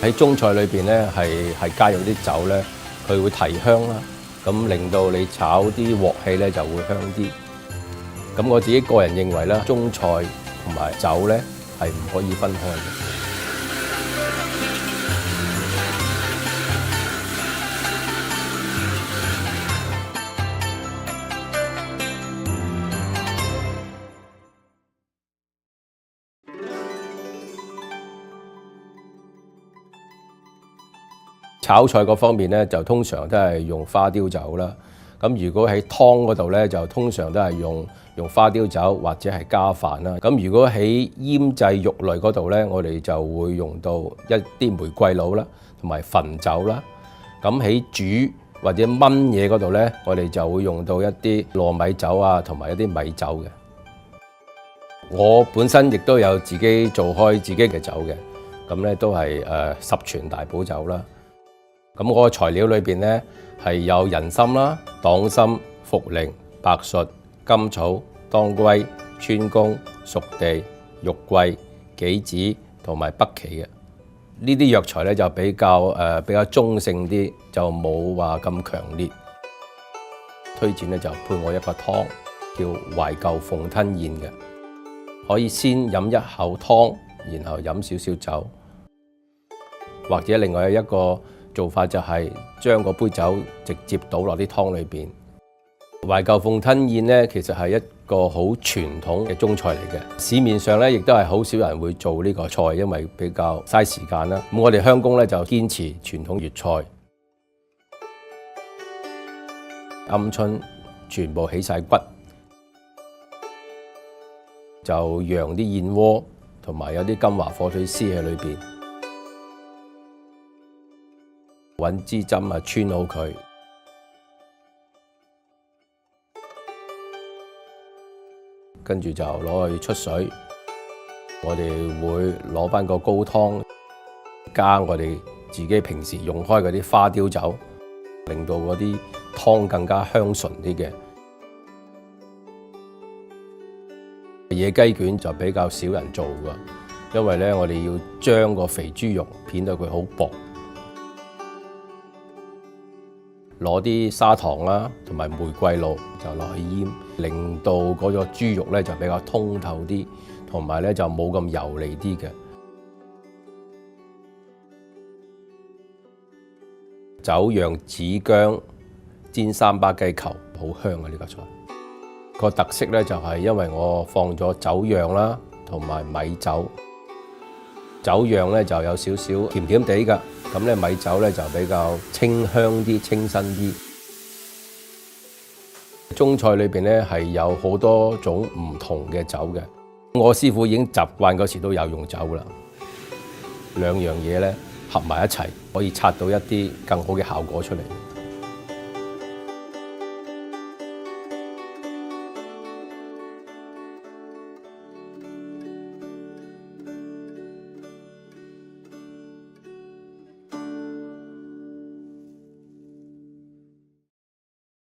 喺中菜裏邊咧，係加入啲酒咧，佢會提香啦，咁令到你炒啲鑊氣咧就會香啲。咁我自己個人認為咧，中菜同埋酒咧係唔可以分開嘅。炒菜嗰方面咧，就通常都係用花雕酒啦。咁如果喺湯嗰度咧，就通常都係用花雕酒或者係加飯啦。咁如果喺醃製肉類嗰度咧，我哋就會用到一啲玫瑰露啦，同埋汾酒啦。咁喺煮或者燜嘢嗰度咧，我哋就會用到一啲糯米酒啊，同埋一啲米酒嘅。我本身亦都有自己做開自己嘅酒嘅，咁咧都係十全大補酒啦。咁我個材料裏邊咧係有人參啦、黨參、茯苓、白術、甘草、當歸、川芎、熟地、肉桂、杞子同埋北芪嘅。呢啲藥材咧就比較中性啲，就冇話咁強烈。推薦咧就配我一個湯，叫懷舊鳳吞燕嘅。可以先飲一口湯，然後飲少少酒，或者另外一個做法就係將嗰杯酒直接倒落啲湯裏邊。懷舊鳳吞燕咧，其實係一個好傳統嘅中菜嚟嘅。市面上咧亦都係好少人會做呢個菜，因為比較嘥時間啦。咁我哋鄉公咧就堅持傳統粵菜。鵪鶉全部起晒骨，就釀啲燕窩同埋有啲金華火腿絲喺裏邊。揾支針啊，穿好佢，跟住就攞去出水。我哋會攞返個高湯，加我哋自己平時用開嗰啲花雕酒，令到嗰啲湯更加香醇啲嘅。野雞卷就比較少人做㗎，因為咧我哋要將個肥豬肉片到佢好薄。攞啲砂糖啦，同埋玫瑰露就落去醃，令到嗰個豬肉咧就比較通透啲，同埋咧就冇咁油膩啲嘅。酒釀紫薑煎三巴雞球，好香啊！呢個菜個特色咧就係因為我放咗酒釀啦，同埋米酒。酒釀咧就有少少甜甜地㗎。咁咧米酒咧就比較清香啲、清新啲。中菜裏邊咧係有好多種唔同嘅酒嘅，我師傅已經習慣嗰時都有用酒啦。兩樣嘢咧合埋一齊，可以刷到一啲更好嘅效果出嚟。